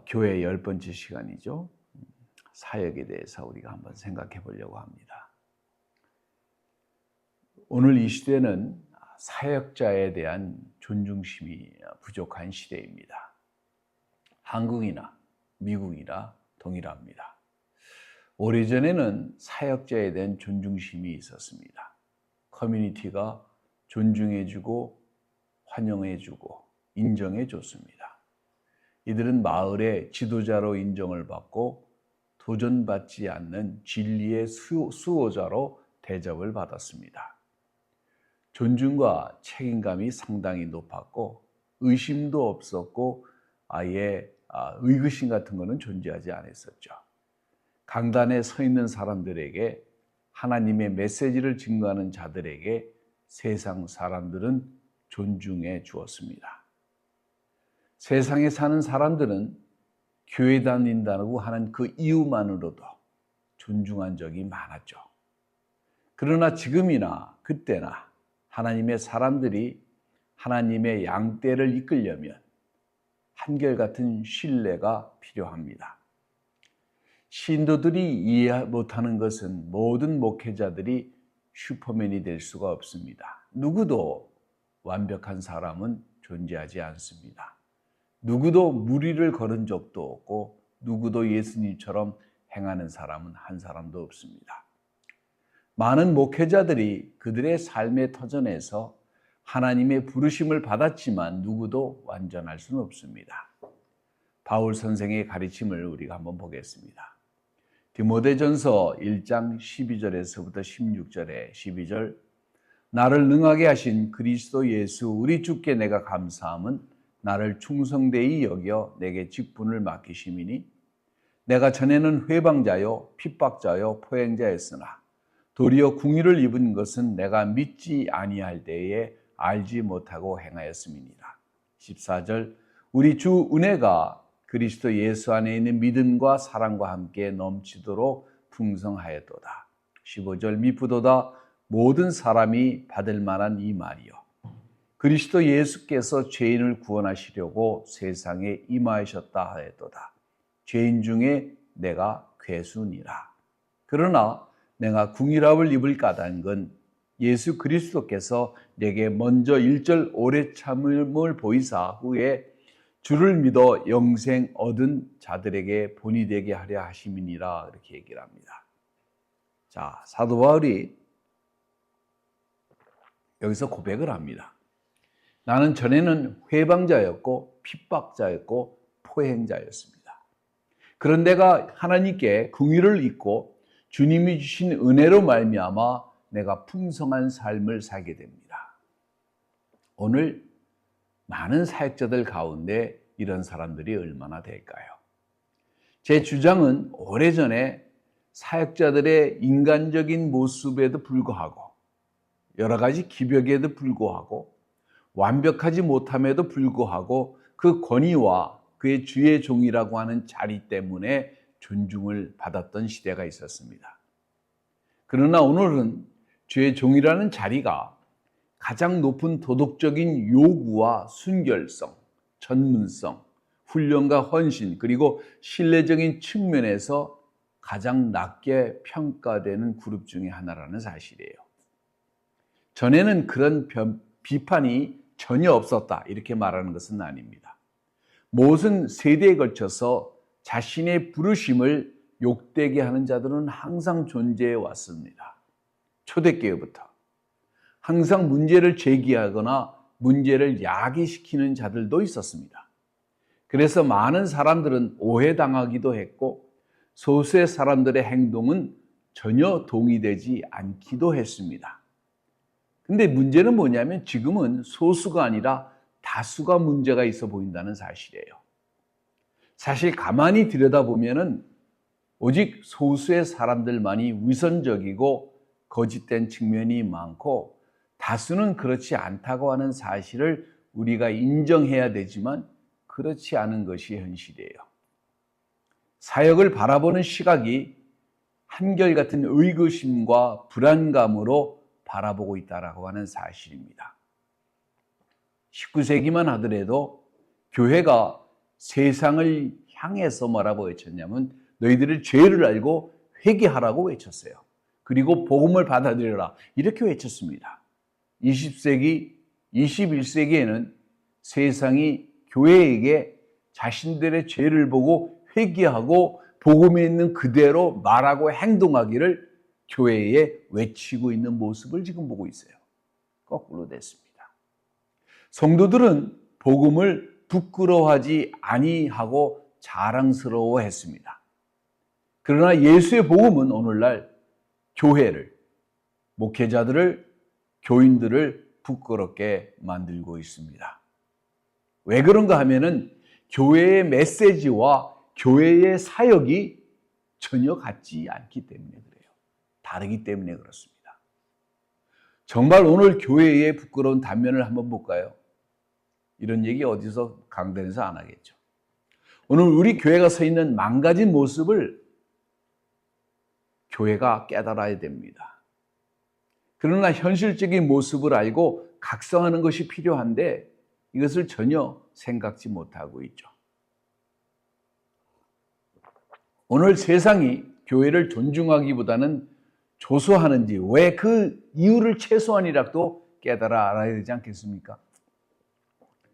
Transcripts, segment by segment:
교회 10번째 시간이죠. 사역에 대해서 우리가 한번 생각해 보려고 합니다. 오늘 이 시대는 사역자에 대한 존중심이 부족한 시대입니다. 한국이나 미국이나 동일합니다. 오래전에는 사역자에 대한 존중심이 있었습니다. 커뮤니티가 존중해주고 환영해주고 인정해줬습니다. 이들은 마을의 지도자로 인정을 받고 도전받지 않는 진리의 수호자로 대접을 받았습니다. 존중과 책임감이 상당히 높았고 의심도 없었고 아예 의구심 같은 것은 존재하지 않았었죠. 강단에 서 있는 사람들에게 하나님의 메시지를 증거하는 자들에게 세상 사람들은 존중해 주었습니다. 세상에 사는 사람들은 교회 다닌다고 하는 그 이유만으로도 존중한 적이 많았죠. 그러나 지금이나 그때나 하나님의 사람들이 하나님의 양떼를 이끌려면 한결같은 신뢰가 필요합니다. 신도들이 이해 못하는 것은 모든 목회자들이 슈퍼맨이 될 수가 없습니다. 누구도 완벽한 사람은 존재하지 않습니다. 누구도 무리를 걸은 적도 없고 누구도 예수님처럼 행하는 사람은 한 사람도 없습니다. 많은 목회자들이 그들의 삶의 터전에서 하나님의 부르심을 받았지만 누구도 완전할 수는 없습니다. 바울 선생의 가르침을 우리가 한번 보겠습니다. 디모데전서 1장 12절에서부터 16절에 12절 나를 능하게 하신 그리스도 예수 우리 주께 내가 감사함은 나를 충성되이 여겨 내게 직분을 맡기심이니 내가 전에는 회방자요 핍박자요 포행자였으나 도리어 궁유를 입은 것은 내가 믿지 아니할 때에 알지 못하고 행하였음이니라. 14절 우리 주 은혜가 그리스도 예수 안에 있는 믿음과 사랑과 함께 넘치도록 풍성하였도다. 15절 미쁘도다 모든 사람이 받을 만한 이 말이요 그리스도 예수께서 죄인을 구원하시려고 세상에 임하셨다 하였도다. 죄인 중에 내가 괴수니라. 그러나 내가 궁일함을 입을 까닭은 건 예수 그리스도께서 내게 먼저 1절 오래 참음을 보이사 후에 주를 믿어 영생 얻은 자들에게 본이 되게 하려 하심이니라 이렇게 얘기를 합니다. 자, 사도 바울이 여기서 고백을 합니다. 나는 전에는 회방자였고 핍박자였고 포행자였습니다. 그런 내가 하나님께 긍휼을 입고 주님이 주신 은혜로 말미암아 내가 풍성한 삶을 살게 됩니다. 오늘 많은 사역자들 가운데 이런 사람들이 얼마나 될까요? 제 주장은 오래전에 사역자들의 인간적인 모습에도 불구하고 여러 가지 기벽에도 불구하고 완벽하지 못함에도 불구하고 그 권위와 그의 주의 종이라고 하는 자리 때문에 존중을 받았던 시대가 있었습니다. 그러나 오늘은 주의 종이라는 자리가 가장 높은 도덕적인 요구와 순결성, 전문성, 훈련과 헌신 그리고 신뢰적인 측면에서 가장 낮게 평가되는 그룹 중에 하나라는 사실이에요. 전에는 그런 비판이 전혀 없었다 이렇게 말하는 것은 아닙니다. 모든 세대에 걸쳐서 자신의 부르심을 욕되게 하는 자들은 항상 존재해 왔습니다. 초대교회부터 항상 문제를 제기하거나 문제를 야기시키는 자들도 있었습니다. 그래서 많은 사람들은 오해당하기도 했고 소수의 사람들의 행동은 전혀 동의되지 않기도 했습니다. 근데 문제는 뭐냐면 지금은 소수가 아니라 다수가 문제가 있어 보인다는 사실이에요. 사실 가만히 들여다보면은 오직 소수의 사람들만이 위선적이고 거짓된 측면이 많고 다수는 그렇지 않다고 하는 사실을 우리가 인정해야 되지만 그렇지 않은 것이 현실이에요. 사역을 바라보는 시각이 한결같은 의구심과 불안감으로 바라보고 있다라고 하는 사실입니다. 19세기만 하더라도 교회가 세상을 향해서 뭐라고 외쳤냐면 너희들의 죄를 알고 회개하라고 외쳤어요. 그리고 복음을 받아들여라 이렇게 외쳤습니다. 20세기, 21세기에는 세상이 교회에게 자신들의 죄를 보고 회개하고 복음에 있는 그대로 말하고 행동하기를 교회에 외치고 있는 모습을 지금 보고 있어요. 거꾸로 됐습니다. 성도들은 복음을 부끄러워하지 아니하고 자랑스러워했습니다. 그러나 예수의 복음은 오늘날 교회를, 목회자들을, 교인들을 부끄럽게 만들고 있습니다. 왜 그런가 하면은 교회의 메시지와 교회의 사역이 전혀 같지 않기 때문에 그래요. 다르기 때문에 그렇습니다. 정말 오늘 교회의 부끄러운 단면을 한번 볼까요? 이런 얘기 어디서 강단에서 안 하겠죠. 오늘 우리 교회가 서 있는 망가진 모습을 교회가 깨달아야 됩니다. 그러나 현실적인 모습을 알고 각성하는 것이 필요한데 이것을 전혀 생각지 못하고 있죠. 오늘 세상이 교회를 존중하기보다는 조소하는지 왜 그 이유를 최소한이라도 깨달아 알아야 되지 않겠습니까?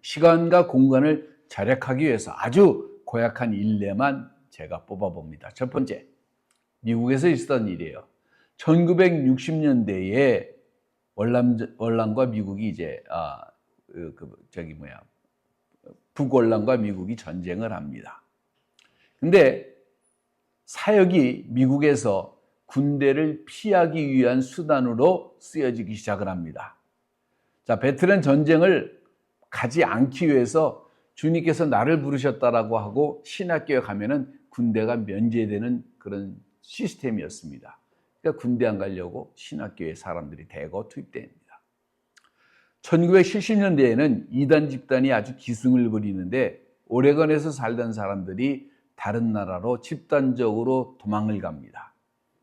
시간과 공간을 절약하기 위해서 아주 고약한 일례만 제가 뽑아봅니다. 첫 번째, 미국에서 있었던 일이에요. 1960년대에 월남과 미국이 이제 북월남과 미국이 전쟁을 합니다. 근데 사역이 미국에서 군대를 피하기 위한 수단으로 쓰여지기 시작을 합니다. 자, 베트남 전쟁을 가지 않기 위해서 주님께서 나를 부르셨다라고 하고 신학교에 가면은 군대가 면제되는 그런 시스템이었습니다. 그러니까 군대 안 가려고 신학교에 사람들이 대거 투입됩니다. 1970년대에는 이단 집단이 아주 기승을 부리는데 오레건에서 살던 사람들이 다른 나라로 집단적으로 도망을 갑니다.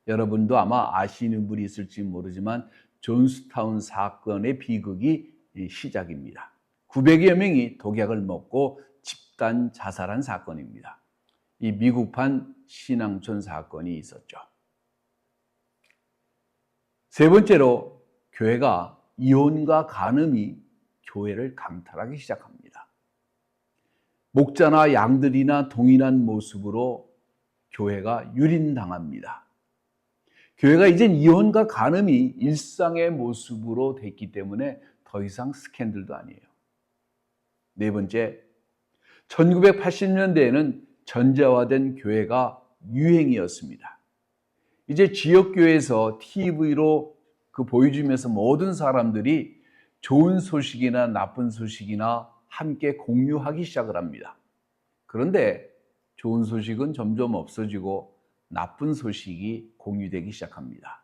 여러분도 아마 아시는 분이 있을지 모르지만 존스타운 사건의 비극이 시작입니다. 900여 명이 독약을 먹고 집단 자살한 사건입니다. 이 미국판 신앙촌 사건이 있었죠. 세 번째로 교회가 이혼과 간음이 교회를 강탈하기 시작합니다. 목자나 양들이나 동일한 모습으로 교회가 유린당합니다. 교회가 이젠 이혼과 간음이 일상의 모습으로 됐기 때문에 더 이상 스캔들도 아니에요. 네 번째, 1980년대에는 전자화된 교회가 유행이었습니다. 이제 지역교회에서 TV로 보여주면서 모든 사람들이 좋은 소식이나 나쁜 소식이나 함께 공유하기 시작을 합니다. 그런데 좋은 소식은 점점 없어지고 나쁜 소식이 공유되기 시작합니다.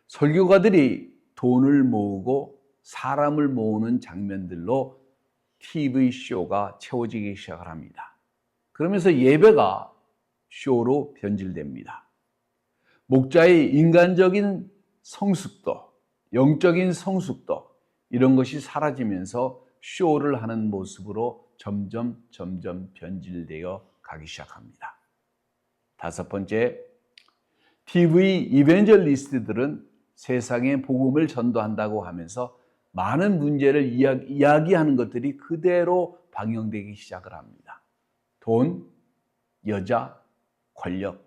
설교가들이 돈을 모으고 사람을 모으는 장면들로 TV쇼가 채워지기 시작을 합니다. 그러면서 예배가 쇼로 변질됩니다. 목자의 인간적인 성숙도, 영적인 성숙도 이런 것이 사라지면서 쇼를 하는 모습으로 점점 변질되어 가기 시작합니다. 다섯 번째, TV 이벤젤리스트들은 세상에 복음을 전도한다고 하면서 많은 문제를 이야기하는 것들이 그대로 방영되기 시작을 합니다. 돈, 여자, 권력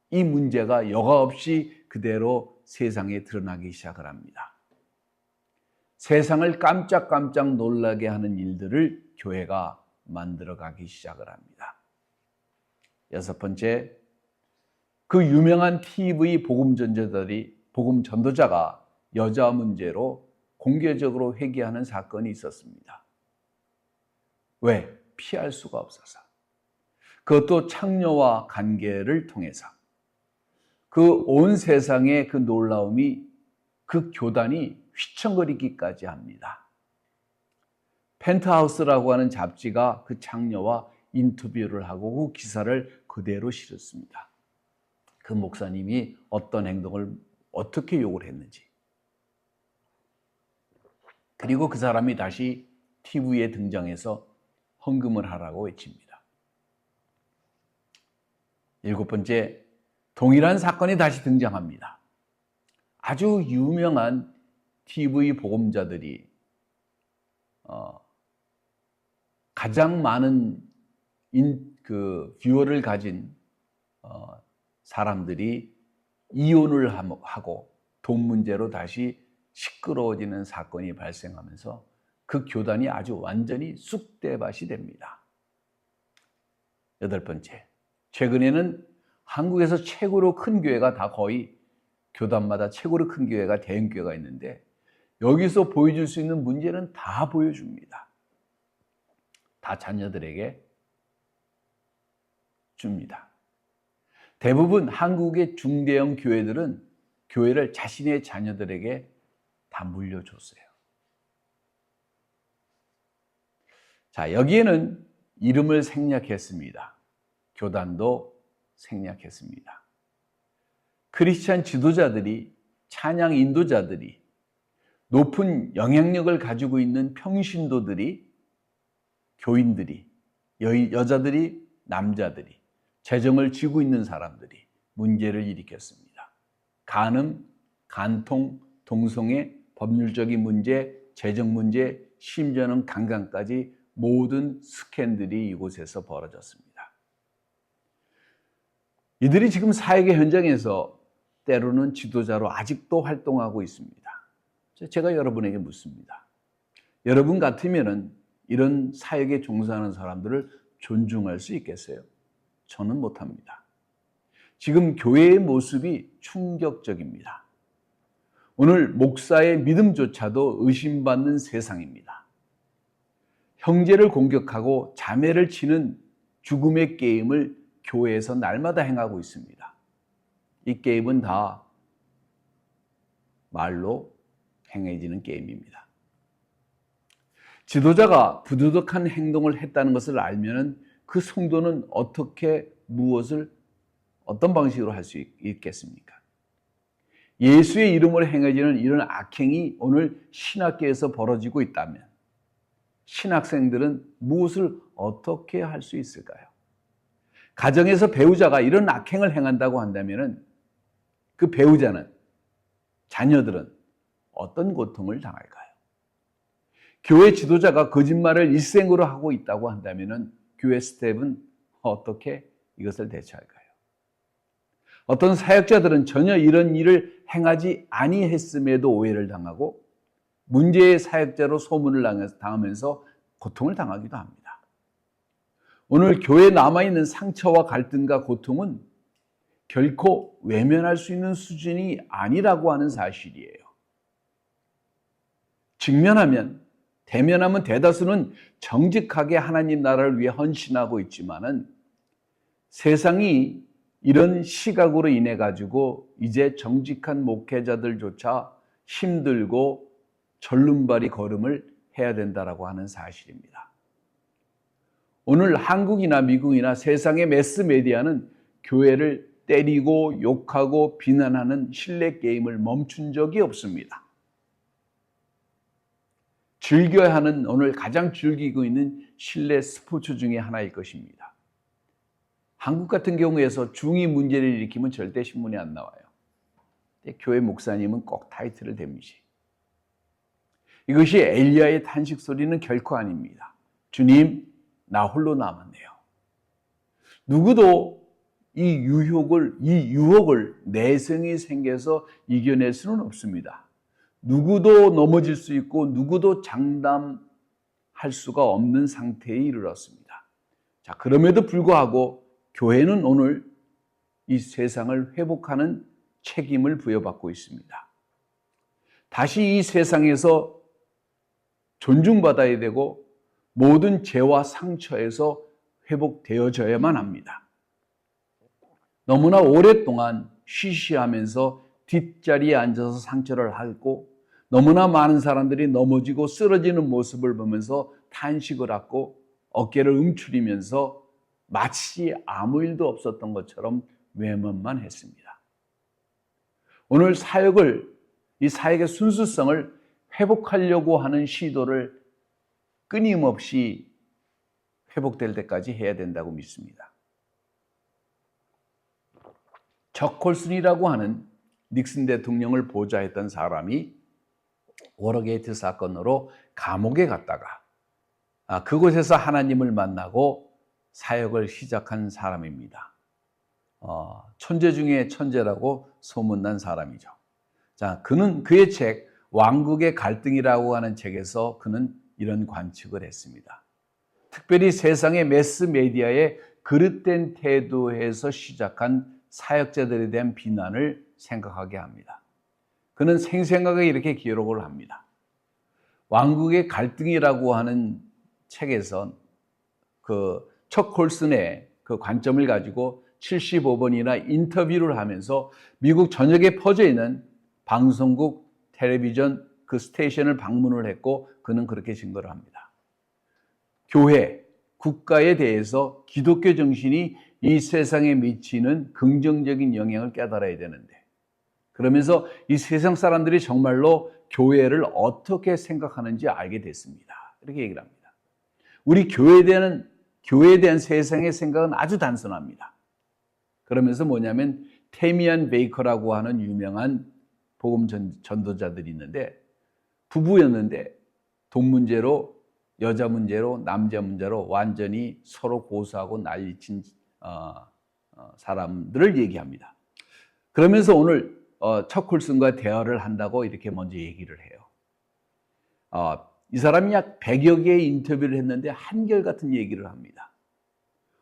이 문제가 여과 없이 그대로 세상에 드러나기 시작을 합니다. 세상을 깜짝깜짝 놀라게 하는 일들을 교회가 만들어가기 시작을 합니다. 여섯 번째, 그 유명한 TV 복음 전도자가 여자 문제로 공개적으로 회개하는 사건이 있었습니다. 왜? 피할 수가 없어서. 그것도 창녀와 관계를 통해서. 그 온 세상의 그 놀라움이 그 교단이 휘청거리기까지 합니다. 펜트하우스라고 하는 잡지가 그 창녀와 인터뷰를 하고 그 기사를 그대로 실었습니다. 그 목사님이 어떤 행동을 어떻게 욕을 했는지. 그리고 그 사람이 다시 TV에 등장해서 헌금을 하라고 외칩니다. 7번째, 동일한 사건이 다시 등장합니다. 아주 유명한 TV 복음자들이 가장 많은 뷰어를 가진 사람들이 이혼을 하고 돈 문제로 다시 시끄러워지는 사건이 발생하면서 그 교단이 아주 완전히 쑥대밭이 됩니다. 8번째, 최근에는 한국에서 최고로 큰 교회가 다 거의 교단마다 최고로 큰 교회가 대형교회가 있는데 여기서 보여줄 수 있는 문제는 다 보여줍니다. 다 자녀들에게 줍니다. 대부분 한국의 중대형 교회들은 교회를 자신의 자녀들에게 다 물려줬어요. 자, 여기에는 이름을 생략했습니다. 교단도 생략했습니다. 크리스찬 지도자들이, 찬양 인도자들이, 높은 영향력을 가지고 있는 평신도들이, 교인들이, 여자들이, 남자들이, 재정을 쥐고 있는 사람들이 문제를 일으켰습니다. 간음, 간통, 동성애, 법률적인 문제, 재정 문제, 심지어는 강간까지 모든 스캔들이 이곳에서 벌어졌습니다. 이들이 지금 사회계 현장에서 때로는 지도자로 아직도 활동하고 있습니다. 제가 여러분에게 묻습니다. 여러분 같으면은 이런 사역에 종사하는 사람들을 존중할 수 있겠어요? 저는 못합니다. 지금 교회의 모습이 충격적입니다. 오늘 목사의 믿음조차도 의심받는 세상입니다. 형제를 공격하고 자매를 치는 죽음의 게임을 교회에서 날마다 행하고 있습니다. 이 게임은 다 말로 행해지는 게임입니다. 지도자가 부도덕한 행동을 했다는 것을 알면 그 성도는 어떻게 무엇을 어떤 방식으로 할 수 있겠습니까? 예수의 이름으로 행해지는 이런 악행이 오늘 신학계에서 벌어지고 있다면 신학생들은 무엇을 어떻게 할 수 있을까요? 가정에서 배우자가 이런 악행을 행한다고 한다면 그 배우자는, 자녀들은 어떤 고통을 당할까요? 교회 지도자가 거짓말을 일생으로 하고 있다고 한다면 교회 스텝은 어떻게 이것을 대처할까요? 어떤 사역자들은 전혀 이런 일을 행하지 아니했음에도 오해를 당하고 문제의 사역자로 소문을 당하면서 고통을 당하기도 합니다. 오늘 교회에 남아있는 상처와 갈등과 고통은 결코 외면할 수 있는 수준이 아니라고 하는 사실이에요. 직면하면, 대면하면 대다수는 정직하게 하나님 나라를 위해 헌신하고 있지만은 세상이 이런 시각으로 인해 가지고 이제 정직한 목회자들조차 힘들고 절름발이 걸음을 해야 된다라고 하는 사실입니다. 오늘 한국이나 미국이나 세상의 매스메디아는 교회를 때리고 욕하고 비난하는 신뢰 게임을 멈춘 적이 없습니다. 즐겨야 하는, 오늘 가장 즐기고 있는 신뢰 스포츠 중에 하나일 것입니다. 한국 같은 경우에서 중이 문제를 일으키면 절대 신문에 안 나와요. 교회 목사님은 꼭 타이틀을 댑니다. 이것이 엘리야의 탄식 소리는 결코 아닙니다. 주님, 나 홀로 남았네요. 누구도 이 유혹을 내성이 생겨서 이겨낼 수는 없습니다. 누구도 넘어질 수 있고 누구도 장담할 수가 없는 상태에 이르렀습니다. 자, 그럼에도 불구하고 교회는 오늘 이 세상을 회복하는 책임을 부여받고 있습니다. 다시 이 세상에서 존중받아야 되고 모든 죄와 상처에서 회복되어져야만 합니다. 너무나 오랫동안 쉬쉬하면서 뒷자리에 앉아서 상처를 앓고 너무나 많은 사람들이 넘어지고 쓰러지는 모습을 보면서 탄식을 하고 어깨를 움츠리면서 마치 아무 일도 없었던 것처럼 외면만 했습니다. 오늘 이 사역의 순수성을 회복하려고 하는 시도를 끊임없이 회복될 때까지 해야 된다고 믿습니다. 적 콜슨이라고 하는 닉슨 대통령을 보좌했던 사람이 워터게이트 사건으로 감옥에 갔다가 그곳에서 하나님을 만나고 사역을 시작한 사람입니다. 천재 중에 천재라고 소문난 사람이죠. 자, 그의 책 왕국의 갈등이라고 하는 책에서 그는 이런 관측을 했습니다. 특별히 세상의 매스 메디아의 그릇된 태도에서 시작한 사역자들에 대한 비난을 생각하게 합니다. 그는 생생하게 이렇게 기록을 합니다. 왕국의 갈등이라고 하는 책에서 척 콜슨의 그 관점을 가지고 75번이나 인터뷰를 하면서 미국 전역에 퍼져 있는 방송국, 텔레비전 그 스테이션을 방문을 했고 그는 그렇게 증거를 합니다. 교회, 국가에 대해서 기독교 정신이 이 세상에 미치는 긍정적인 영향을 깨달아야 되는데 그러면서 이 세상 사람들이 정말로 교회를 어떻게 생각하는지 알게 됐습니다. 이렇게 얘기를 합니다. 우리 교회에 대한 세상의 생각은 아주 단순합니다. 그러면서 뭐냐면 테미안 베이커라고 하는 유명한 복음 전도자들이 있는데 부부였는데 돈 문제로 여자 문제로 남자 문제로 완전히 서로 고소하고 난리친 사람들을 얘기합니다. 그러면서 오늘 척 콜슨과 대화를 한다고 이렇게 먼저 얘기를 해요. 이 사람이 약 100여 개의 인터뷰를 했는데 한결같은 얘기를 합니다.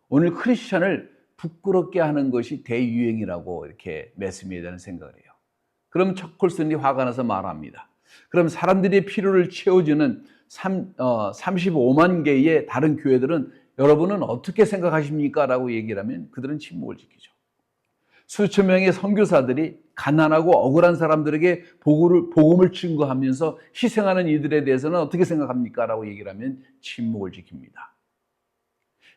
오늘 크리스천을 부끄럽게 하는 것이 대유행이라고 이렇게 매스미디어는 생각을 해요. 그럼 척 콜슨이 화가 나서 말합니다. 그럼 사람들의 필요를 채워주는 35만 개의 다른 교회들은 여러분은 어떻게 생각하십니까? 라고 얘기를 하면 그들은 침묵을 지키죠. 수천 명의 선교사들이 가난하고 억울한 사람들에게 복음을 증거하면서 희생하는 이들에 대해서는 어떻게 생각합니까? 라고 얘기를 하면 침묵을 지킵니다.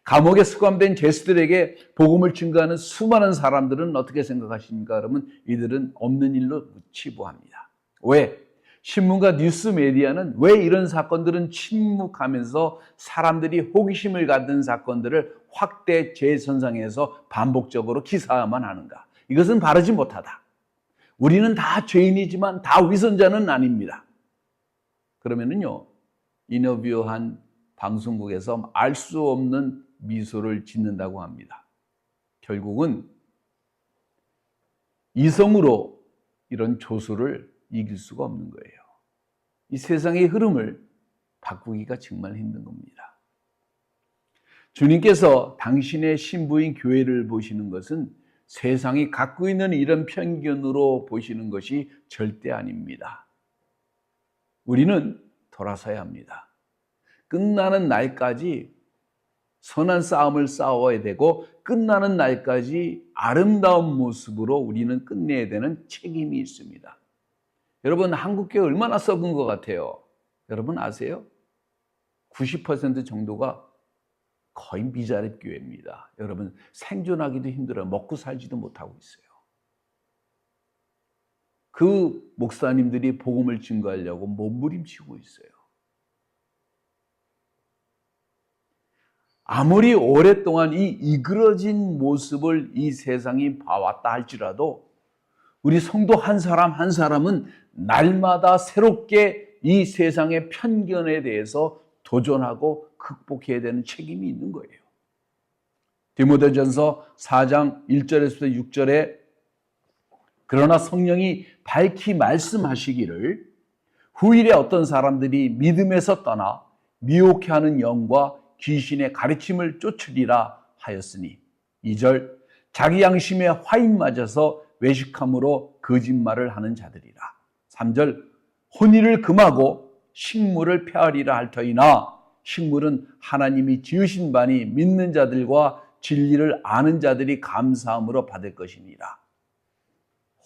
감옥에 수감된 죄수들에게 복음을 증거하는 수많은 사람들은 어떻게 생각하십니까? 그러면 이들은 없는 일로 치부합니다. 왜? 신문과 뉴스 메디어는 왜 이런 사건들은 침묵하면서 사람들이 호기심을 갖는 사건들을 확대 재선상에서 반복적으로 기사화만 하는가? 이것은 바르지 못하다. 우리는 다 죄인이지만 다 위선자는 아닙니다. 그러면은요, 인터뷰한 방송국에서 알 수 없는 미소를 짓는다고 합니다. 결국은 이성으로 이런 조수를 이길 수가 없는 거예요. 이 세상의 흐름을 바꾸기가 정말 힘든 겁니다. 주님께서 당신의 신부인 교회를 보시는 것은 세상이 갖고 있는 이런 편견으로 보시는 것이 절대 아닙니다. 우리는 돌아서야 합니다. 끝나는 날까지 선한 싸움을 싸워야 되고 끝나는 날까지 아름다운 모습으로 우리는 끝내야 되는 책임이 있습니다. 여러분, 한국교회 얼마나 썩은 것 같아요? 여러분 아세요? 90% 정도가 거의 미자립 교회입니다. 여러분, 생존하기도 힘들어요. 먹고 살지도 못하고 있어요. 그 목사님들이 복음을 증거하려고 몸부림치고 있어요. 아무리 오랫동안 이 이그러진 모습을 이 세상이 봐왔다 할지라도 우리 성도 한 사람 한 사람은 날마다 새롭게 이 세상의 편견에 대해서 도전하고 극복해야 되는 책임이 있는 거예요. 디모데전서 4장 1절에서 6절에 그러나 성령이 밝히 말씀하시기를 후일에 어떤 사람들이 믿음에서 떠나 미혹해하는 영과 귀신의 가르침을 쫓으리라 하였으니 2절 자기 양심에 화인 맞아서 외식함으로 거짓말을 하는 자들이라. 3절 혼의를 금하고 식물을 폐하리라 할 터이나 식물은 하나님이 지으신 바니 믿는 자들과 진리를 아는 자들이 감사함으로 받을 것이니라.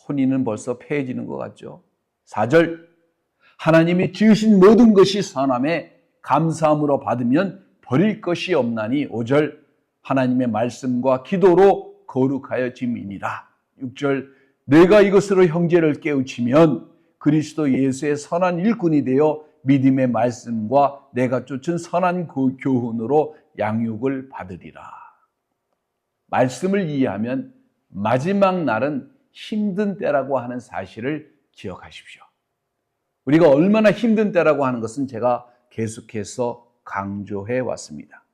혼의는 벌써 폐해지는 것 같죠. 4절 하나님이 지으신 모든 것이 선함에 감사함으로 받으면 버릴 것이 없나니 5절 하나님의 말씀과 기도로 거룩하여 짐이니라. 6절 내가 이것으로 형제를 깨우치면 그리스도 예수의 선한 일꾼이 되어 믿음의 말씀과 내가 쫓은 선한 교훈으로 양육을 받으리라. 말씀을 이해하면 마지막 날은 힘든 때라고 하는 사실을 기억하십시오. 우리가 얼마나 힘든 때라고 하는 것은 제가 계속해서 강조해 왔습니다.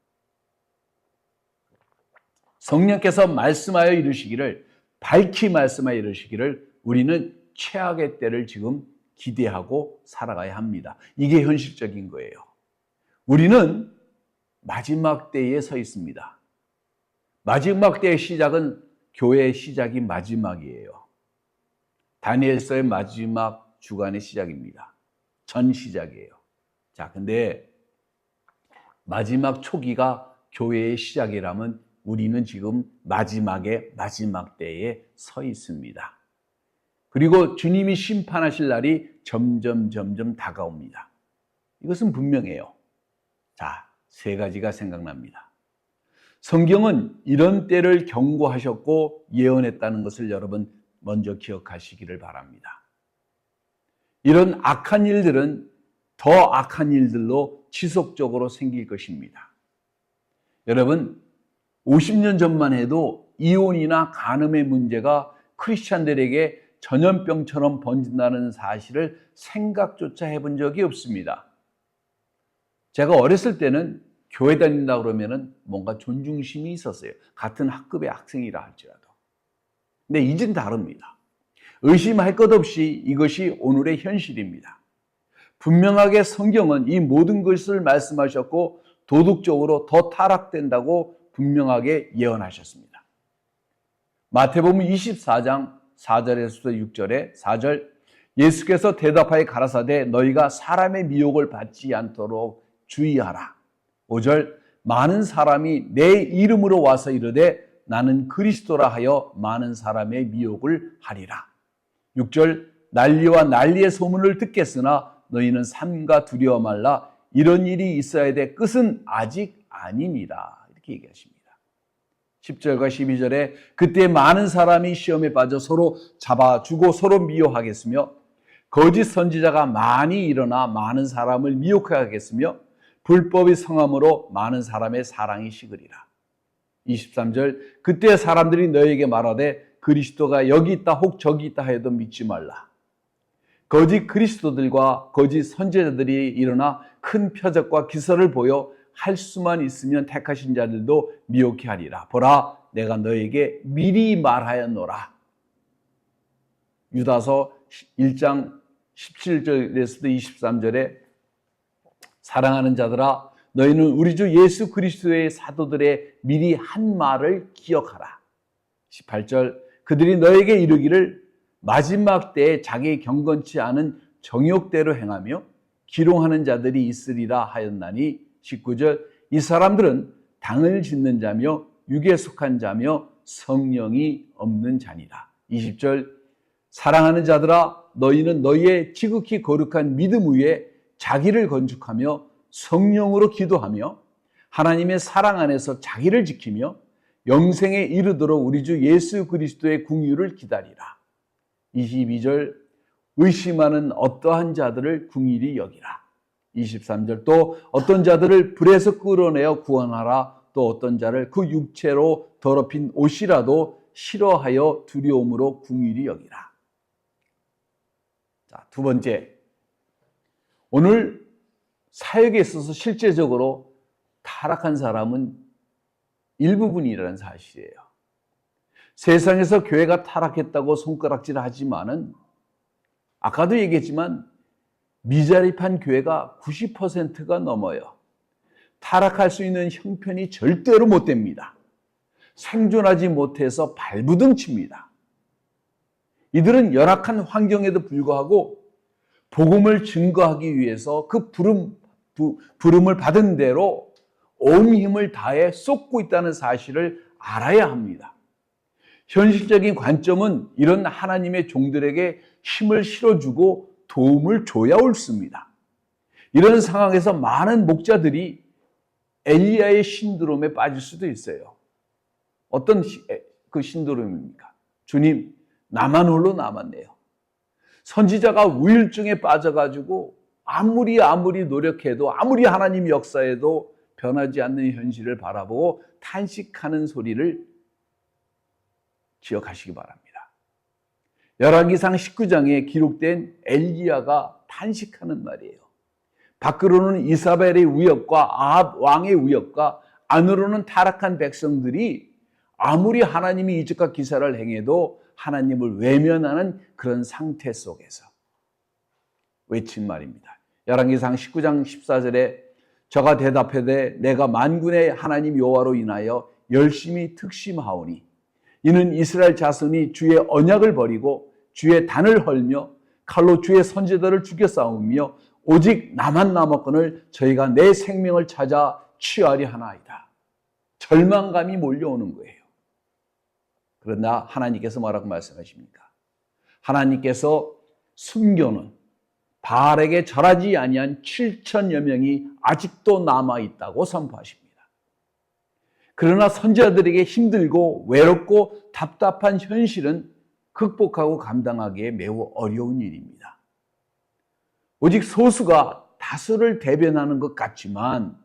성령께서 말씀하여 이르시기를, 밝히 말씀하여 이르시기를 우리는 최악의 때를 지금 기대하고 살아가야 합니다. 이게 현실적인 거예요. 우리는 마지막 때에 서 있습니다. 마지막 때의 시작은 교회의 시작이 마지막이에요. 다니엘서의 마지막 주간의 시작입니다. 전 시작이에요. 자, 근데 마지막 초기가 교회의 시작이라면 우리는 지금 마지막의 마지막 때에 서 있습니다. 그리고 주님이 심판하실 날이 점점 다가옵니다. 이것은 분명해요. 자, 세 가지가 생각납니다. 성경은 이런 때를 경고하셨고 예언했다는 것을 여러분 먼저 기억하시기를 바랍니다. 이런 악한 일들은 더 악한 일들로 지속적으로 생길 것입니다. 여러분, 50년 전만 해도 이혼이나 간음의 문제가 크리스찬들에게 전염병처럼 번진다는 사실을 생각조차 해본 적이 없습니다. 제가 어렸을 때는 교회 다닌다 그러면은 뭔가 존중심이 있었어요. 같은 학급의 학생이라 할지라도. 근데 이젠 다릅니다. 의심할 것 없이 이것이 오늘의 현실입니다. 분명하게 성경은 이 모든 것을 말씀하셨고 도덕적으로 더 타락된다고 분명하게 예언하셨습니다. 마태복음 24장 4절에서 6절에 4절, 예수께서 대답하여 가라사대 너희가 사람의 미혹을 받지 않도록 주의하라. 5절, 많은 사람이 내 이름으로 와서 이르되 나는 그리스도라 하여 많은 사람의 미혹을 하리라. 6절, 난리와 난리의 소문을 듣겠으나 너희는 삼가 두려워 말라. 이런 일이 있어야 돼. 끝은 아직 아니니라. 이렇게 얘기하십니다. 10절과 12절에 그때 많은 사람이 시험에 빠져 서로 잡아주고 서로 미워하겠으며 거짓 선지자가 많이 일어나 많은 사람을 미혹하겠으며 불법이 성함으로 많은 사람의 사랑이 식으리라. 23절, 그때 사람들이 너에게 말하되 그리스도가 여기 있다 혹 저기 있다 해도 믿지 말라. 거짓 그리스도들과 거짓 선지자들이 일어나 큰 표적과 기사를 보여 할 수만 있으면 택하신 자들도 미혹해 하리라. 보라, 내가 너에게 미리 말하였노라. 유다서 1장 17절에서도 23절에 사랑하는 자들아, 너희는 우리 주 예수 그리스도의 사도들의 미리 한 말을 기억하라. 18절, 그들이 너에게 이르기를 마지막 때에 자기 경건치 않은 정욕대로 행하며 기롱하는 자들이 있으리라 하였나니 19절, 이 사람들은 당을 짓는 자며 육에 속한 자며 성령이 없는 자니라. 20절, 사랑하는 자들아, 너희는 너희의 지극히 거룩한 믿음 위에 자기를 건축하며 성령으로 기도하며 하나님의 사랑 안에서 자기를 지키며 영생에 이르도록 우리 주 예수 그리스도의 궁유를 기다리라. 22절, 의심하는 어떠한 자들을 궁일이 여기라. 23절, 또 어떤 자들을 불에서 끌어내어 구원하라. 또 어떤 자를 그 육체로 더럽힌 옷이라도 싫어하여 두려움으로 궁일이 여기라. 자, 두 번째, 오늘 사역에 있어서 실제적으로 타락한 사람은 일부분이라는 사실이에요. 세상에서 교회가 타락했다고 손가락질 하지만은 아까도 얘기했지만 미자립한 교회가 90%가 넘어요. 타락할 수 있는 형편이 절대로 못 됩니다. 생존하지 못해서 발부둥칩니다. 이들은 열악한 환경에도 불구하고 복음을 증거하기 위해서 그 부름을 받은 대로 온 힘을 다해 쏟고 있다는 사실을 알아야 합니다. 현실적인 관점은 이런 하나님의 종들에게 힘을 실어주고 도움을 줘야 옳습니다. 이런 상황에서 많은 목자들이 엘리야의 신드롬에 빠질 수도 있어요. 어떤 그 신드롬입니까? 주님, 나만 홀로 남았네요. 선지자가 우울증에 빠져가지고 아무리 노력해도 아무리 하나님 역사에도 변하지 않는 현실을 바라보고 탄식하는 소리를 기억하시기 바랍니다. 열왕기상 19장에 기록된 엘리야가 탄식하는 말이에요. 밖으로는 이사벨의 위협과 아합 왕의 위협과 안으로는 타락한 백성들이 아무리 하나님이 이적과 기사를 행해도 하나님을 외면하는 그런 상태 속에서 외친 말입니다. 열왕기상 19장 14절에 저가 대답하되 내가 만군의 하나님 여호와로 인하여 열심히 특심하오니 이는 이스라엘 자손이 주의 언약을 버리고 주의 단을 헐며 칼로 주의 선지자들을 죽여 싸우며 오직 나만 남았거늘 저희가 내 생명을 찾아 취하려 하나이다. 절망감이 몰려오는 거예요. 그러나 하나님께서 뭐라고 말씀하십니까? 하나님께서 숨겨놓은 바알에게 절하지 아니한 7천여 명이 아직도 남아있다고 선포하십니다. 그러나 선지자들에게 힘들고 외롭고 답답한 현실은 극복하고 감당하기에 매우 어려운 일입니다. 오직 소수가 다수를 대변하는 것 같지만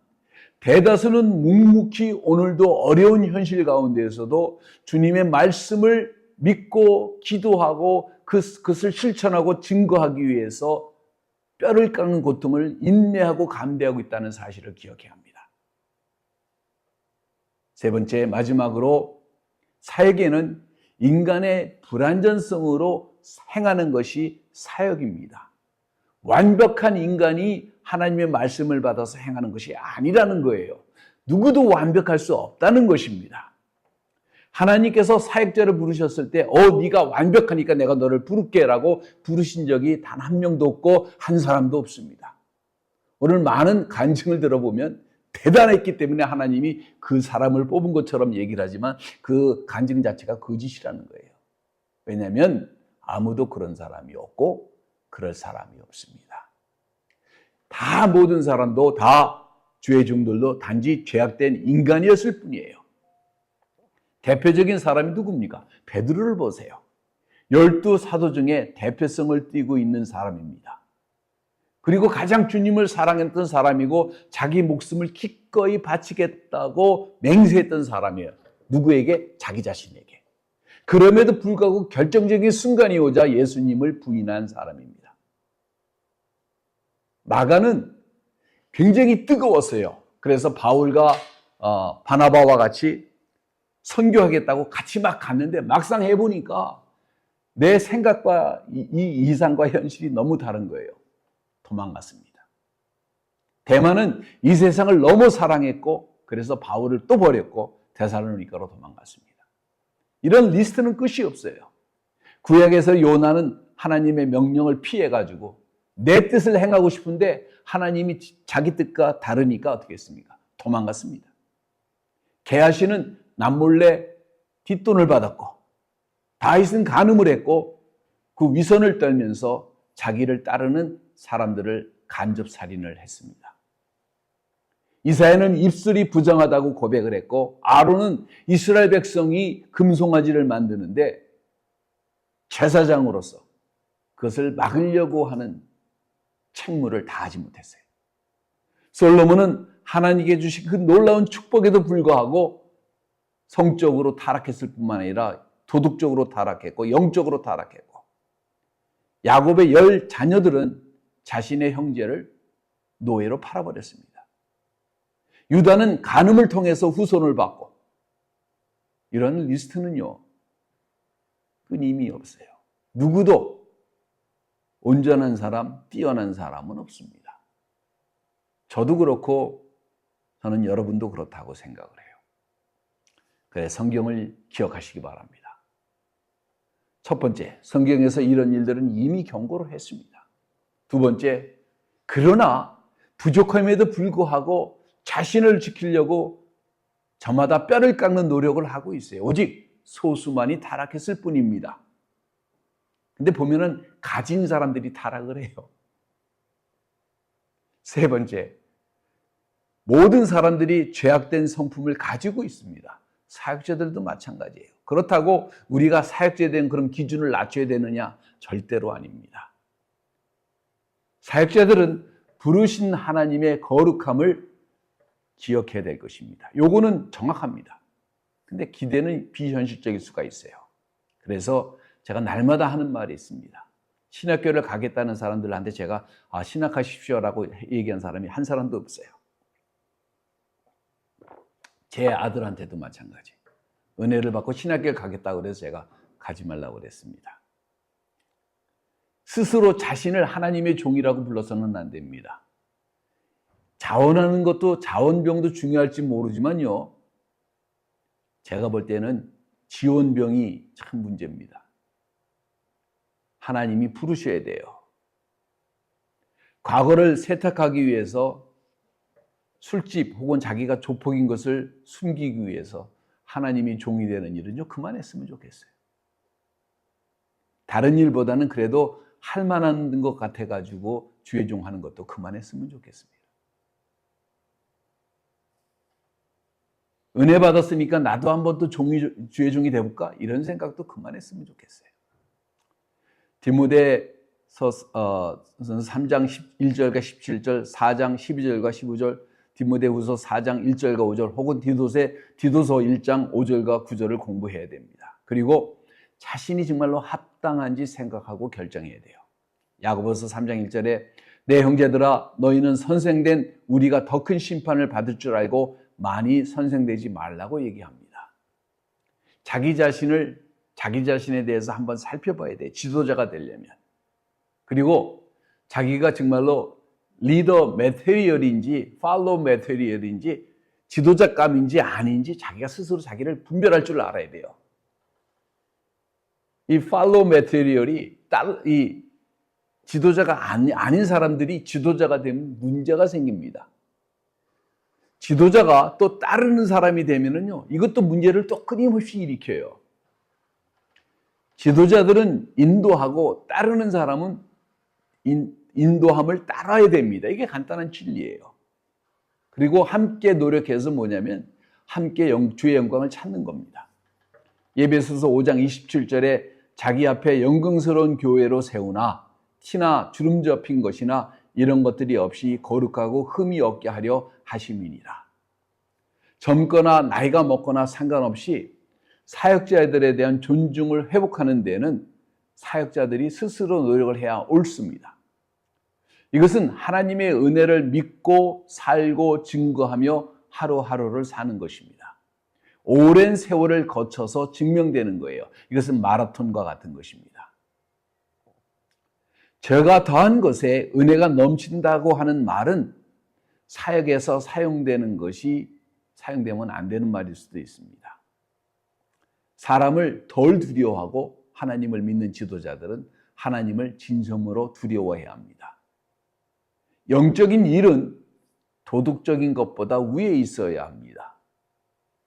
대다수는 묵묵히 오늘도 어려운 현실 가운데에서도 주님의 말씀을 믿고 기도하고 그것을 실천하고 증거하기 위해서 뼈를 깎는 고통을 인내하고 감대하고 있다는 사실을 기억해야 합니다. 세 번째, 마지막으로 사역에는 인간의 불완전성으로 행하는 것이 사역입니다. 완벽한 인간이 하나님의 말씀을 받아서 행하는 것이 아니라는 거예요. 누구도 완벽할 수 없다는 것입니다. 하나님께서 사역자를 부르셨을 때 네가 완벽하니까 내가 너를 부를게라고 부르신 적이 단 한 명도 없고 한 사람도 없습니다. 오늘 많은 간증을 들어보면 대단했기 때문에 하나님이 그 사람을 뽑은 것처럼 얘기를 하지만 그 간증 자체가 거짓이라는 거예요. 왜냐하면 아무도 그런 사람이 없고 그럴 사람이 없습니다. 다 모든 사람도 다 주의 종들도 단지 죄악된 인간이었을 뿐이에요. 대표적인 사람이 누굽니까? 베드로를 보세요. 12 사도 중에 대표성을 띠고 있는 사람입니다. 그리고 가장 주님을 사랑했던 사람이고 자기 목숨을 기꺼이 바치겠다고 맹세했던 사람이에요. 누구에게? 자기 자신에게. 그럼에도 불구하고 결정적인 순간이 오자 예수님을 부인한 사람입니다. 마가는 굉장히 뜨거웠어요. 그래서 바울과 바나바와 같이 선교하겠다고 같이 막 갔는데 막상 해보니까 내 생각과 이 이상과 현실이 너무 다른 거예요. 도망갔습니다. 대만은 이 세상을 너무 사랑했고 그래서 바울을 또 버렸고 데살로니가로 도망갔습니다. 이런 리스트는 끝이 없어요. 구약에서 요나는 하나님의 명령을 피해가지고 내 뜻을 행하고 싶은데 하나님이 자기 뜻과 다르니까 어떻게 했습니까? 도망갔습니다. 게하시는 남몰래 뒷돈을 받았고 다윗은 간음을 했고 그 위선을 떨면서 자기를 따르는 사람들을 간접살인을 했습니다. 이사야는 입술이 부정하다고 고백을 했고 아론은 이스라엘 백성이 금송아지를 만드는데 제사장으로서 그것을 막으려고 하는 책무를 다하지 못했어요. 솔로몬은 하나님께 주신 그 놀라운 축복에도 불구하고 성적으로 타락했을 뿐만 아니라 도덕적으로 타락했고 영적으로 타락했고 야곱의 10 자녀들은 자신의 형제를 노예로 팔아버렸습니다. 유다는 간음을 통해서 후손을 받고 이런 리스트는요 끊임이 없어요. 누구도 온전한 사람, 뛰어난 사람은 없습니다. 저도 그렇고 저는 여러분도 그렇다고 생각을 해요. 그래 성경을 기억하시기 바랍니다. 첫 번째, 성경에서 이런 일들은 이미 경고를 했습니다. 두 번째, 그러나 부족함에도 불구하고 자신을 지키려고 저마다 뼈를 깎는 노력을 하고 있어요. 오직 소수만이 타락했을 뿐입니다. 근데 보면은 가진 사람들이 타락을 해요. 세 번째, 모든 사람들이 죄악된 성품을 가지고 있습니다. 사역자들도 마찬가지예요. 그렇다고 우리가 사역자에 대한 그런 기준을 낮춰야 되느냐? 절대로 아닙니다. 사역자들은 부르신 하나님의 거룩함을 기억해야 될 것입니다. 요거는 정확합니다. 근데 기대는 비현실적일 수가 있어요. 그래서 제가 날마다 하는 말이 있습니다. 신학교를 가겠다는 사람들한테 제가 신학하십시오라고 얘기한 사람이 한 사람도 없어요. 제 아들한테도 마찬가지. 은혜를 받고 신학교를 가겠다고 그래서 제가 가지 말라고 그랬습니다. 스스로 자신을 하나님의 종이라고 불러서는 안 됩니다. 자원하는 것도 자원병도 중요할지 모르지만요. 제가 볼 때는 지원병이 참 문제입니다. 하나님이 부르셔야 돼요. 과거를 세탁하기 위해서 술집 혹은 자기가 조폭인 것을 숨기기 위해서 하나님이 종이 되는 일은요, 그만했으면 좋겠어요. 다른 일보다는 그래도 할 만한 것 같아가지고 주의 종 하는 것도 그만했으면 좋겠습니다. 은혜 받았으니까 나도 한번 또 주의 종이 되볼까? 이런 생각도 그만했으면 좋겠어요. 디모데서 3장 1절과 17절, 4장 12절과 15절, 디모데후서 4장 1절과 5절, 혹은 디도서 1장 5절과 9절을 공부해야 됩니다. 그리고 자신이 정말로 합당한지 생각하고 결정해야 돼요. 야고보서 3장 1절에 내 형제들아 너희는 선생된 우리가 더 큰 심판을 받을 줄 알고 많이 선생되지 말라고 얘기합니다. 자기 자신에 대해서 한번 살펴봐야 돼요. 지도자가 되려면. 그리고 자기가 정말로 리더 메테리얼인지 팔로우 메테리얼인지 지도자감인지 아닌지 자기가 스스로 자기를 분별할 줄 알아야 돼요. 이 팔로우 메테리얼이 이 지도자가 아닌 사람들이 지도자가 되면 문제가 생깁니다. 지도자가 또 따르는 사람이 되면은요, 이것도 문제를 또 끊임없이 일으켜요. 지도자들은 인도하고 따르는 사람은 인도함을 따라야 됩니다. 이게 간단한 진리예요. 그리고 함께 노력해서 뭐냐면 함께 주의 영광을 찾는 겁니다. 에베소서 5장 27절에 자기 앞에 영광스러운 교회로 세우나 티나 주름 접힌 것이나 이런 것들이 없이 거룩하고 흠이 없게 하려 하심이니라. 젊거나 나이가 먹거나 상관없이 사역자들에 대한 존중을 회복하는 데는 사역자들이 스스로 노력을 해야 옳습니다. 이것은 하나님의 은혜를 믿고 살고 증거하며 하루하루를 사는 것입니다. 오랜 세월을 거쳐서 증명되는 거예요. 이것은 마라톤과 같은 것입니다. 제가 더한 것에 은혜가 넘친다고 하는 말은 사역에서 사용되는 것이 사용되면 안 되는 말일 수도 있습니다. 사람을 덜 두려워하고 하나님을 믿는 지도자들은 하나님을 진정으로 두려워해야 합니다. 영적인 일은 도덕적인 것보다 위에 있어야 합니다.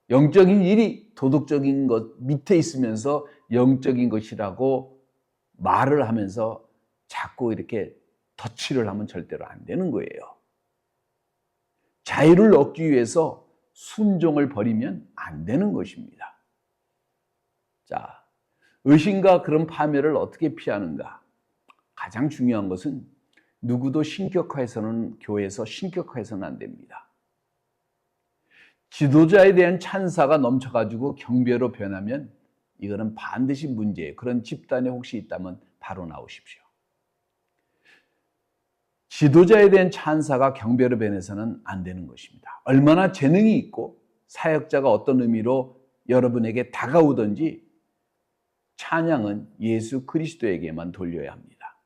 영적인 일이 도덕적인 것 밑에 있으면서 영적인 것이라고 말을 하면서 자꾸 이렇게 덧칠을 하면 절대로 안 되는 거예요. 자유를 얻기 위해서 순종을 버리면 안 되는 것입니다. 자, 의심과 그런 파멸을 어떻게 피하는가? 가장 중요한 것은 누구도 교회에서 신격화해서는 안 됩니다. 지도자에 대한 찬사가 넘쳐가지고 경배로 변하면 이거는 반드시 문제예요. 그런 집단에 혹시 있다면 바로 나오십시오. 지도자에 대한 찬사가 경배로 변해서는 안 되는 것입니다. 얼마나 재능이 있고 사역자가 어떤 의미로 여러분에게 다가오든지 찬양은 예수 그리스도에게만 돌려야 합니다.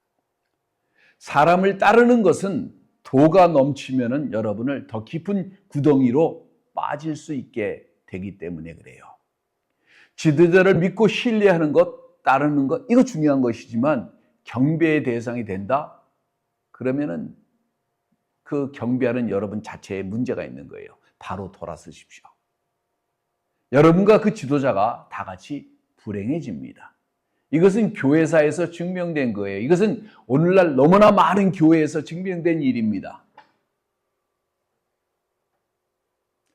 사람을 따르는 것은 도가 넘치면은 여러분을 더 깊은 구덩이로 빠질 수 있게 되기 때문에 그래요. 지도자를 믿고 신뢰하는 것, 따르는 것, 이거 중요한 것이지만 경배의 대상이 된다? 그러면은 그 경배하는 여러분 자체에 문제가 있는 거예요. 바로 돌아서십시오. 여러분과 그 지도자가 다 같이 불행해집니다. 이것은 교회사에서 증명된 거예요. 이것은 오늘날 너무나 많은 교회에서 증명된 일입니다.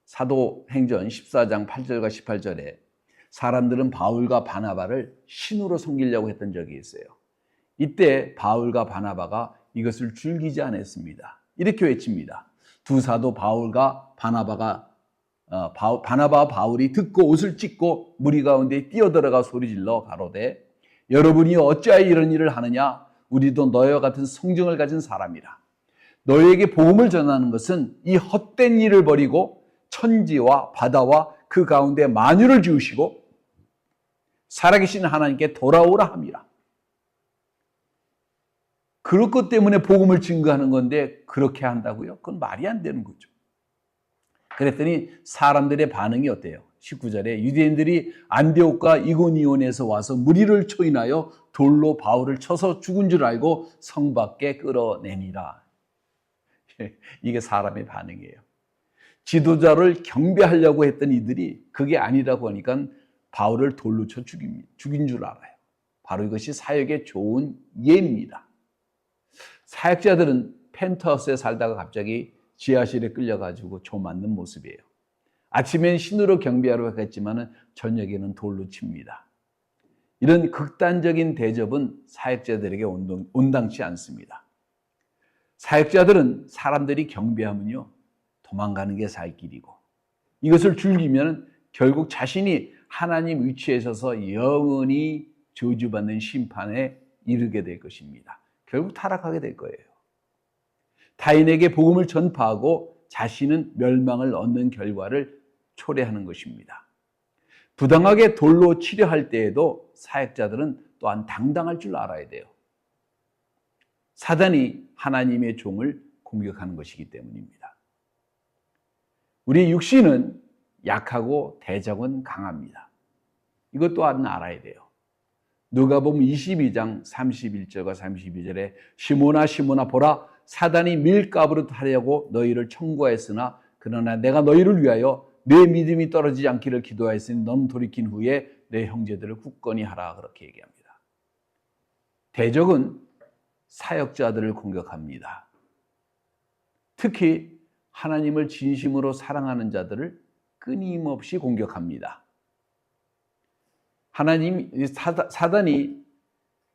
사도행전 14장 8절과 18절에 사람들은 바울과 바나바를 신으로 섬기려고 했던 적이 있어요. 이때 바울과 바나바가 이것을 즐기지 않았습니다. 이렇게 외칩니다. 두 사도 바울과 바나바가 바나바와 바울이 듣고 옷을 찢고 무리 가운데 뛰어들어가 소리질러 가로되 여러분이 어찌하여 이런 일을 하느냐? 우리도 너희와 같은 성정을 가진 사람이라. 너희에게 복음을 전하는 것은 이 헛된 일을 버리고 천지와 바다와 그 가운데 만유를 지으시고 살아계신 하나님께 돌아오라 함이라. 그럴 것 때문에 복음을 증거하는 건데 그렇게 한다고요? 그건 말이 안 되는 거죠. 그랬더니 사람들의 반응이 어때요? 19절에 유대인들이 안디옥과 이고니온에서 와서 무리를 초인하여 돌로 바울을 쳐서 죽은 줄 알고 성 밖에 끌어내니라. 이게 사람의 반응이에요. 지도자를 경배하려고 했던 이들이 그게 아니라고 하니까 바울을 돌로 쳐 죽인 줄 알아요. 바로 이것이 사역의 좋은 예입니다. 사역자들은 펜트하우스에 살다가 갑자기 지하실에 끌려가지고 조 맞는 모습이에요. 아침엔 신으로 경배하러 갔지만 저녁에는 돌로 칩니다. 이런 극단적인 대접은 사역자들에게 온당치 않습니다. 사역자들은 사람들이 경배하면요 도망가는 게 살 길이고 이것을 즐기면 결국 자신이 하나님 위치에 서서 영원히 저주받는 심판에 이르게 될 것입니다. 결국 타락하게 될 거예요. 타인에게 복음을 전파하고 자신은 멸망을 얻는 결과를 초래하는 것입니다. 부당하게 돌로 치려할 때에도 사역자들은 또한 당당할 줄 알아야 돼요. 사단이 하나님의 종을 공격하는 것이기 때문입니다. 우리 육신은 약하고 대적은 강합니다. 이것 또한 알아야 돼요. 누가복음 22장 31절과 32절에 시몬아 시몬아 보라 사단이 밀가부로 하려고 너희를 청구하였으나 그러나 내가 너희를 위하여 내 믿음이 떨어지지 않기를 기도하였으니 너는 돌이킨 후에 내 형제들을 굳건히 하라 그렇게 얘기합니다. 대적은 사역자들을 공격합니다. 특히 하나님을 진심으로 사랑하는 자들을 끊임없이 공격합니다. 사단이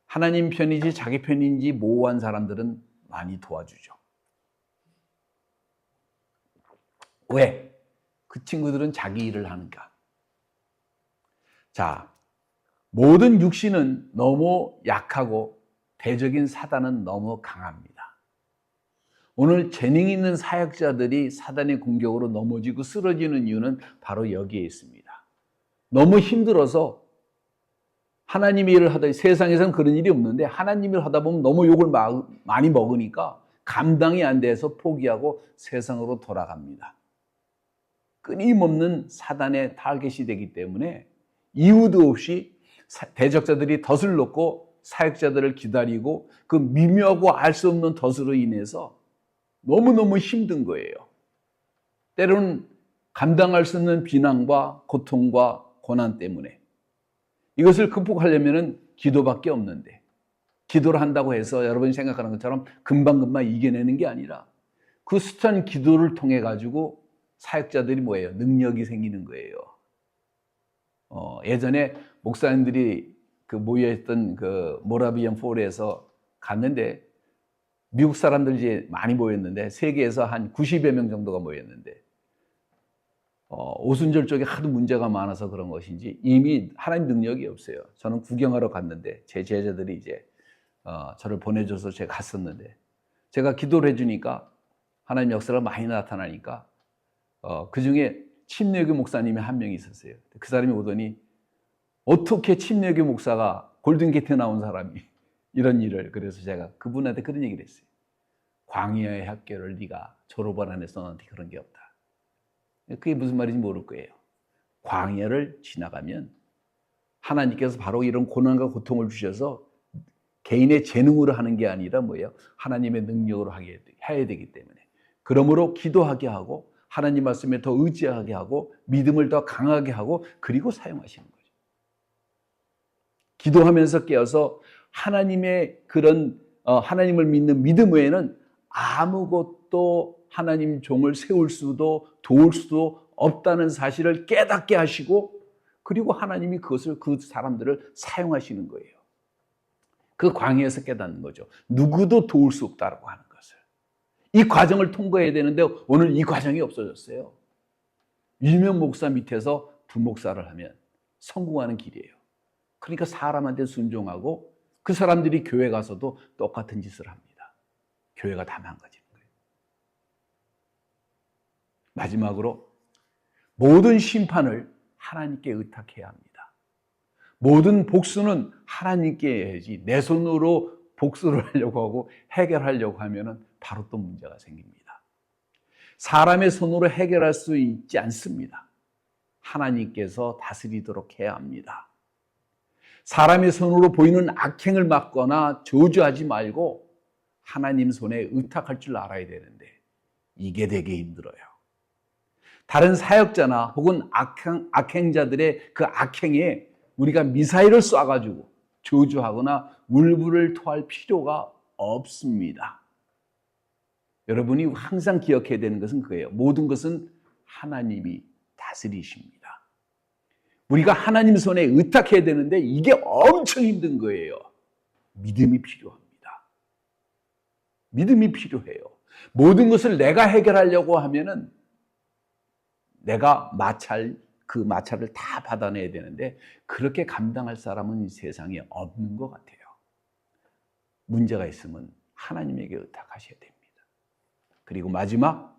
하나님 편인지 자기 편인지 모호한 사람들은 많이 도와주죠. 왜? 그 친구들은 자기 일을 하니까. 자, 모든 육신은 너무 약하고 대적인 사단은 너무 강합니다. 오늘 재능 있는 사역자들이 사단의 공격으로 넘어지고 쓰러지는 이유는 바로 여기에 있습니다. 너무 힘들어서 하나님 일을 하다 세상에서는 그런 일이 없는데 하나님 일을 하다 보면 너무 욕을 많이 먹으니까 감당이 안 돼서 포기하고 세상으로 돌아갑니다. 끊임없는 사단의 타겟이 되기 때문에 이유도 없이 대적자들이 덫을 놓고 사역자들을 기다리고 그 미묘하고 알 수 없는 덫으로 인해서 너무너무 힘든 거예요. 때로는 감당할 수 없는 비난과 고통과 고난 때문에 이것을 극복하려면 기도밖에 없는데 기도를 한다고 해서 여러분이 생각하는 것처럼 금방금방 이겨내는 게 아니라 그 숱한 기도를 통해 가지고 사역자들이 뭐예요? 능력이 생기는 거예요. 예전에 목사님들이 그 모여있던 그 모라비안 폴에서 갔는데 미국 사람들 이제 많이 모였는데 세계에서 한 90여 명 정도가 모였는데 오순절 쪽에 하도 문제가 많아서 그런 것인지 이미 하나님 능력이 없어요. 저는 구경하러 갔는데 제 제자들이 이제 저를 보내줘서 제가 갔었는데 제가 기도를 해주니까 하나님 역사가 많이 나타나니까 그 중에 침례교 목사님이 한 명이 있었어요. 그 사람이 오더니 어떻게 침례교 목사가 골든게이트에 나온 사람이 이런 일을 그래서 제가 그분한테 그런 얘기를 했어요. 광야의 학교를 네가 졸업을 안 해서 너한테 그런 게 없다. 그게 무슨 말인지 모를 거예요. 광야를 지나가면 하나님께서 바로 이런 고난과 고통을 주셔서 개인의 재능으로 하는 게 아니라 뭐예요? 하나님의 능력으로 해야 되기 때문에 그러므로 기도하게 하고 하나님 말씀에 더 의지하게 하고 믿음을 더 강하게 하고 그리고 사용하시는 거죠. 기도하면서 깨어서 하나님의 그런 하나님을 믿는 믿음 외에는 아무것도 하나님 종을 세울 수도 도울 수도 없다는 사실을 깨닫게 하시고 그리고 하나님이 그것을 그 사람들을 사용하시는 거예요. 그 광야에서 깨닫는 거죠. 누구도 도울 수 없다고 하는 것을. 이 과정을 통과해야 되는데 오늘 이 과정이 없어졌어요. 유명 목사 밑에서 부목사를 하면 성공하는 길이에요. 그러니까 사람한테 순종하고 그 사람들이 교회 가서도 똑같은 짓을 합니다. 교회가 다 망가지는 거예요. 마지막으로 모든 심판을 하나님께 의탁해야 합니다. 모든 복수는 하나님께 해야지 내 손으로 복수를 하려고 하고 해결하려고 하면 바로 또 문제가 생깁니다. 사람의 손으로 해결할 수 있지 않습니다. 하나님께서 다스리도록 해야 합니다. 사람의 손으로 보이는 악행을 막거나 저주하지 말고 하나님 손에 의탁할 줄 알아야 되는데 이게 되게 힘들어요. 다른 사역자나 혹은 악행자들의 그 악행에 우리가 미사일을 쏴가지고 저주하거나 울분을 토할 필요가 없습니다. 여러분이 항상 기억해야 되는 것은 그거예요. 모든 것은 하나님이 다스리십니다. 우리가 하나님 손에 의탁해야 되는데 이게 엄청 힘든 거예요. 믿음이 필요합니다. 믿음이 필요해요. 모든 것을 내가 해결하려고 하면은 내가 그 마찰을 다 받아내야 되는데 그렇게 감당할 사람은 이 세상에 없는 것 같아요. 문제가 있으면 하나님에게 의탁하셔야 됩니다. 그리고 마지막으로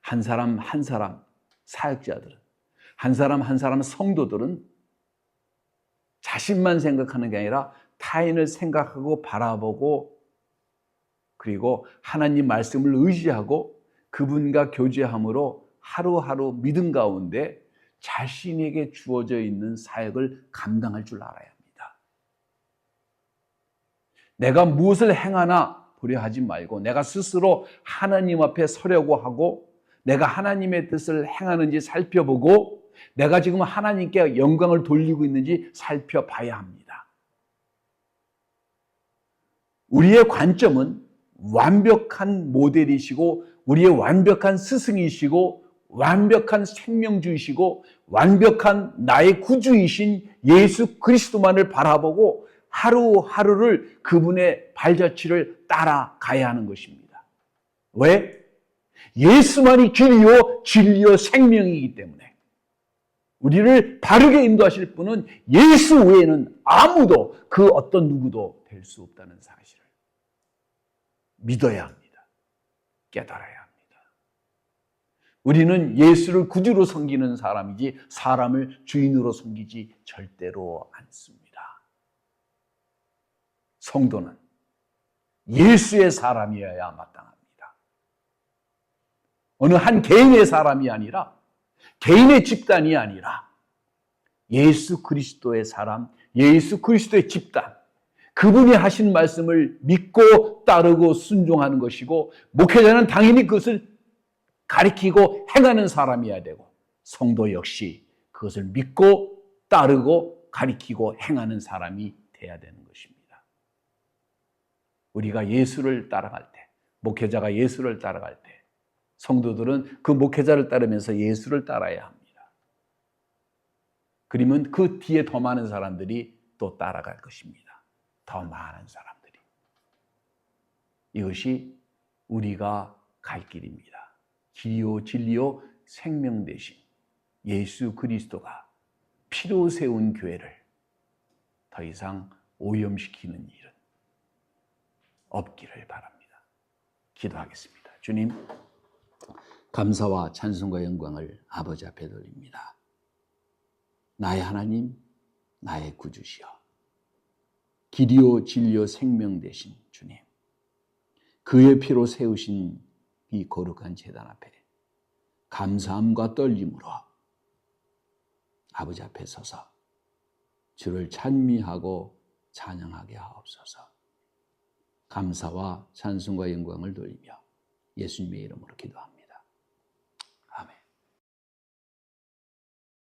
한 사람 한 사람 사역자들은 한 사람 성도들은 자신만 생각하는 게 아니라 타인을 생각하고 바라보고 그리고 하나님 말씀을 의지하고 그분과 교제함으로 하루하루 믿음 가운데 자신에게 주어져 있는 사역을 감당할 줄 알아야 합니다. 내가 무엇을 행하나 보려 하지 말고 내가 스스로 하나님 앞에 서려고 하고 내가 하나님의 뜻을 행하는지 살펴보고 내가 지금 하나님께 영광을 돌리고 있는지 살펴봐야 합니다. 우리의 관점은 완벽한 모델이시고 우리의 완벽한 스승이시고 완벽한 생명주이시고 완벽한 나의 구주이신 예수 그리스도만을 바라보고 하루하루를 그분의 발자취를 따라가야 하는 것입니다. 왜? 예수만이 길이요 진리요 생명이기 때문에 우리를 바르게 인도하실 분은 예수 외에는 아무도 그 어떤 누구도 될 수 없다는 사실을 믿어야 합니다. 깨달아야 합니다. 우리는 예수를 구주로 섬기는 사람이지 사람을 주인으로 섬기지 절대로 않습니다. 성도는 예수의 사람이어야 마땅합니다. 어느 한 개인의 사람이 아니라 개인의 집단이 아니라 예수 그리스도의 사람, 예수 그리스도의 집단, 그분이 하신 말씀을 믿고 따르고 순종하는 것이고 목회자는 당연히 그것을 가리키고 행하는 사람이어야 되고 성도 역시 그것을 믿고 따르고 가리키고 행하는 사람이 돼야 되는 것입니다. 우리가 예수를 따라갈 때, 목회자가 예수를 따라갈 때 성도들은 그 목회자를 따르면서 예수를 따라야 합니다. 그러면 그 뒤에 더 많은 사람들이 또 따라갈 것입니다. 더 많은 사람들이. 이것이 우리가 갈 길입니다. 길이요 진리요 생명 되신 예수 그리스도가 피로 세운 교회를 더 이상 오염시키는 일은 없기를 바랍니다. 기도하겠습니다. 주님, 감사와 찬송과 영광을 아버지 앞에 드립니다. 나의 하나님, 나의 구주시여, 길이요 진리요 생명 되신 주님, 그의 피로 세우신 이 거룩한 제단 앞에 감사함과 떨림으로 아버지 앞에 서서 주를 찬미하고 찬양하게 하옵소서. 감사와 찬송과 영광을 돌리며 예수님의 이름으로 기도합니다.